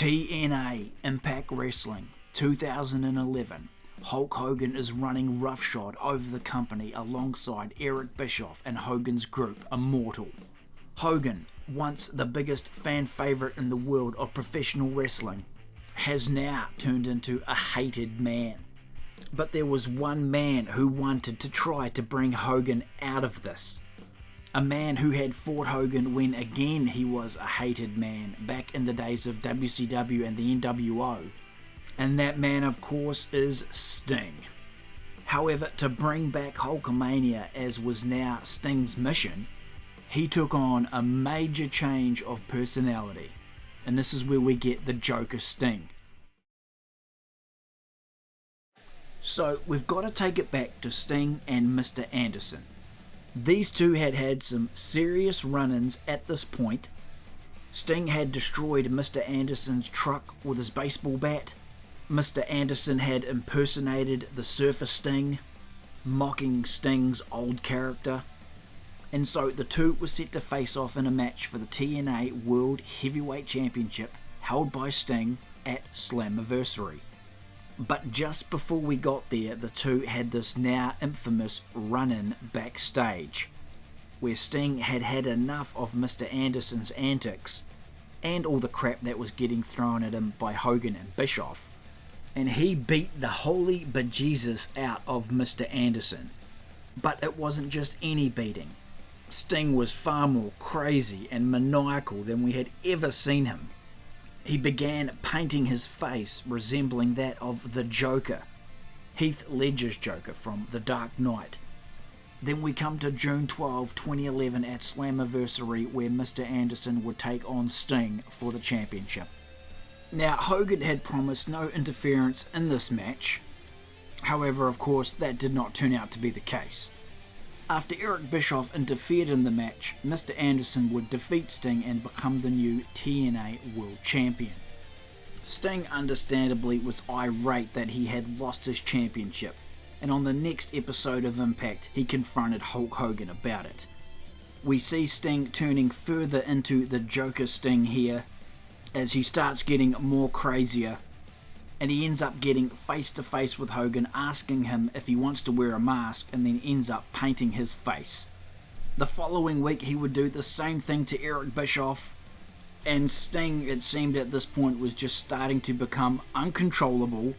TNA Impact Wrestling 2011. Hulk Hogan is running roughshod over the company alongside Eric Bischoff and Hogan's group Immortal. Hogan, once the biggest fan favourite in the world of professional wrestling, has now turned into a hated man. But there was one man who wanted to try to bring Hogan out of this. A man who had fought Hogan when again he was a hated man back in the days of WCW and the NWO. And that man, of course, is Sting. However, to bring back Hulkamania, as was now Sting's mission, he took on a major change of personality. And this is where we get the Joker Sting. So we've got to take it back to Sting and Mr. Anderson. These two had had some serious run-ins at this point. Sting had destroyed Mr. Anderson's truck with his baseball bat. Mr. Anderson had impersonated the Surfer Sting, mocking Sting's old character. And so the two were set to face off in a match for the TNA World Heavyweight Championship held by Sting at Slammiversary. But just before we got there, the two had this now infamous run-in backstage, where Sting had had enough of Mr. Anderson's antics and all the crap that was getting thrown at him by Hogan and Bischoff, and he beat the holy bejesus out of Mr. Anderson. But it wasn't just any beating. Sting was far more crazy and maniacal than we had ever seen him. He began painting his face resembling that of the Joker, Heath Ledger's Joker from The Dark Knight. Then we come to June 12, 2011 at Slammiversary, where Mr. Anderson would take on Sting for the championship. Now, Hogan had promised no interference in this match. However, of course, that did not turn out to be the case. After Eric Bischoff interfered in the match, Mr. Anderson would defeat Sting and become the new TNA World Champion. Sting understandably was irate that he had lost his championship, and on the next episode of Impact he confronted Hulk Hogan about it. We see Sting turning further into the Joker Sting here, as he starts getting more crazier, and he ends up getting face to face with Hogan, asking him if he wants to wear a mask, and then ends up painting his face. The following week he would do the same thing to Eric Bischoff, and Sting, it seemed at this point, was just starting to become uncontrollable.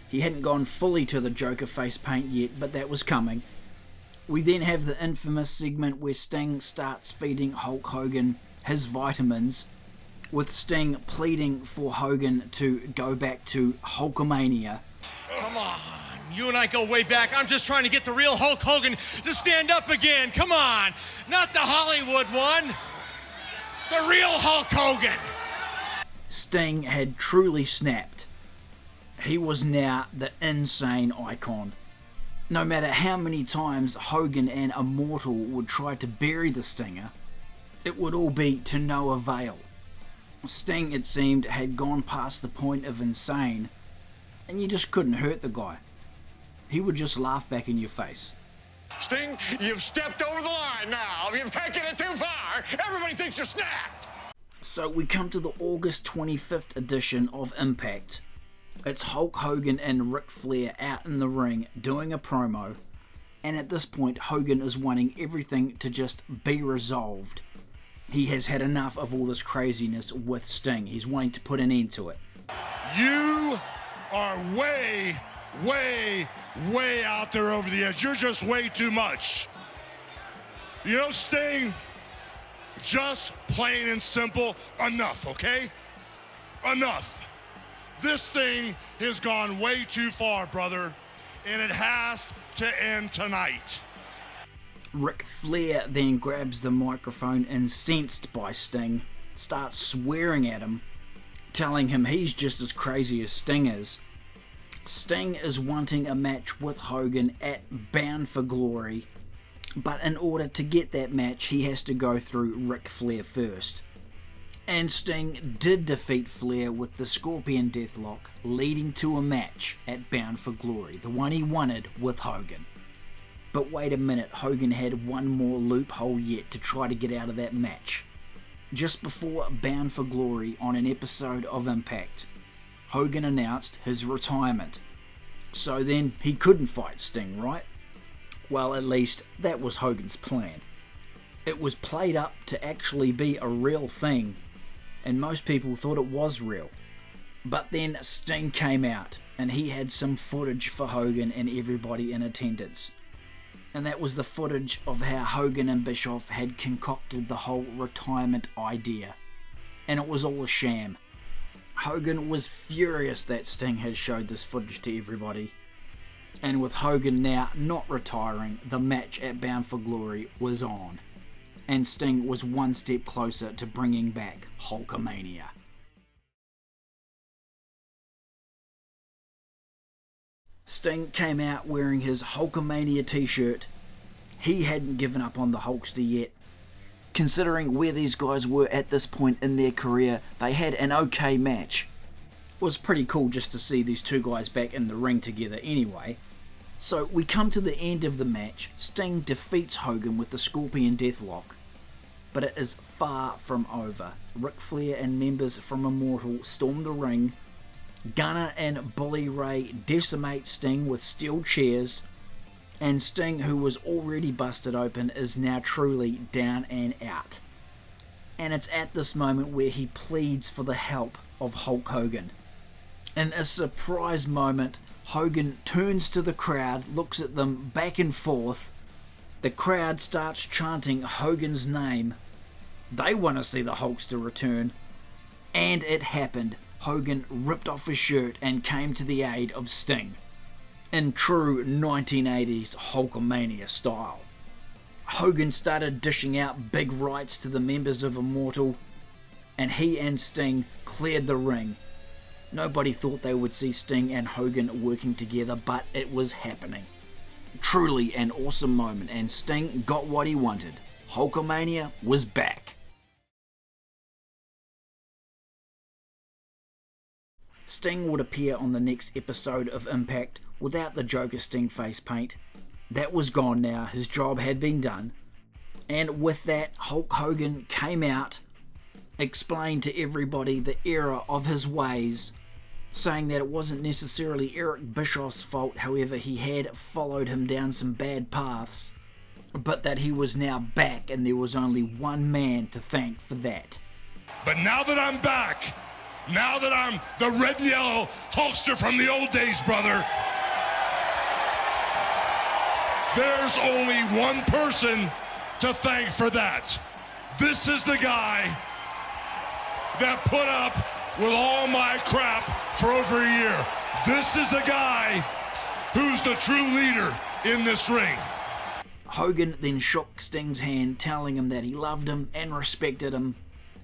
He hadn't gone fully to the Joker face paint yet, but that was coming. We then have the infamous segment where Sting starts feeding Hulk Hogan his vitamins, with Sting pleading for Hogan to go back to Hulkamania. Come on, you and I go way back. I'm just trying to get the real Hulk Hogan to stand up again. Come on, not the Hollywood one, the real Hulk Hogan. Sting had truly snapped. He was now the insane icon. No matter how many times Hogan and Immortal would try to bury the Stinger, it would all be to no avail. Sting, it seemed, had gone past the point of insane, and you just couldn't hurt the guy. He would just laugh back in your face. Sting, you've stepped over the line now. You've taken it too far. Everybody thinks you're snapped. So we come to the August 25th edition of Impact. It's Hulk Hogan and Ric Flair out in the ring doing a promo, and at this point Hogan is wanting everything to just be resolved. He has had enough of all this craziness with Sting. He's wanting to put an end to it. You are way, way, way out there over the edge. You're just way too much. You know, Sting, just plain and simple, enough, okay? Enough. This thing has gone way too far, brother, and it has to end tonight. Ric Flair then grabs the microphone, incensed by Sting, starts swearing at him, telling him he's just as crazy as Sting is. Sting is wanting a match with Hogan at Bound for Glory, but in order to get that match he has to go through Ric Flair first. And Sting did defeat Flair with the Scorpion Deathlock, leading to a match at Bound for Glory, the one he wanted with Hogan. But wait a minute, Hogan had one more loophole yet to try to get out of that match. just before Bound for Glory on an episode of Impact, Hogan announced his retirement. So then he couldn't fight Sting, right? Well, at least that was Hogan's plan. It was played up to actually be a real thing, and most people thought it was real. But then Sting came out, and he had some footage for Hogan and everybody in attendance. And that was the footage of how Hogan and Bischoff had concocted the whole retirement idea. And it was all a sham. Hogan was furious that Sting had showed this footage to everybody. And with Hogan now not retiring, the match at Bound for Glory was on. And Sting was one step closer to bringing back Hulkamania. Sting came out wearing his Hulkamania t-shirt. He hadn't given up on the Hulkster yet. Considering where these guys were at this point in their career, they had an okay match. It was pretty cool just to see these two guys back in the ring together anyway. So we come to the end of the match. Sting defeats Hogan with the Scorpion Deathlock. But it is far from over. Ric Flair and members from Immortal storm the ring. Gunner and Bully Ray decimate Sting with steel chairs, and Sting, who was already busted open, is now truly down and out. And it's at this moment where he pleads for the help of Hulk Hogan. In a surprise moment, Hogan turns to the crowd, looks at them back and forth. The crowd starts chanting Hogan's name. They want to see the Hulkster return. And it happened. Hogan ripped off his shirt and came to the aid of Sting, in true 1980s Hulkamania style. Hogan started dishing out big rights to the members of Immortal, and he and Sting cleared the ring. Nobody thought they would see Sting and Hogan working together, but it was happening. Truly an awesome moment, and Sting got what he wanted. Hulkamania was back. Sting would appear on the next episode of Impact without the Joker Sting face paint. That was gone now, his job had been done. And with that, Hulk Hogan came out, explained to everybody the error of his ways, saying that it wasn't necessarily Eric Bischoff's fault, however he had followed him down some bad paths, but that he was now back and there was only one man to thank for that. But now that I'm back, now that I'm the red and yellow Hulkster from the old days, brother, there's only one person to thank for that. This is the guy that put up with all my crap for over a year. This is the guy who's the true leader in this ring. Hogan then shook Sting's hand, telling him that he loved him and respected him,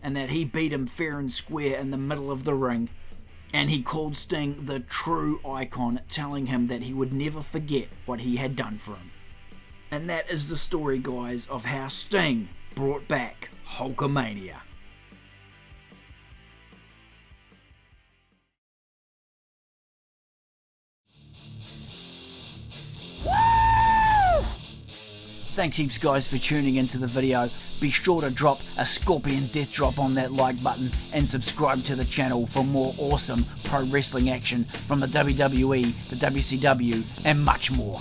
and that he beat him fair and square in the middle of the ring. And he called Sting the true icon, telling him that he would never forget what he had done for him. And that is the story, guys, of how Sting brought back Hulkamania. Thanks heaps guys for tuning into the video. Be sure to drop a Scorpion Death Drop on that like button and subscribe to the channel for more awesome pro wrestling action from the WWE, the WCW and much more.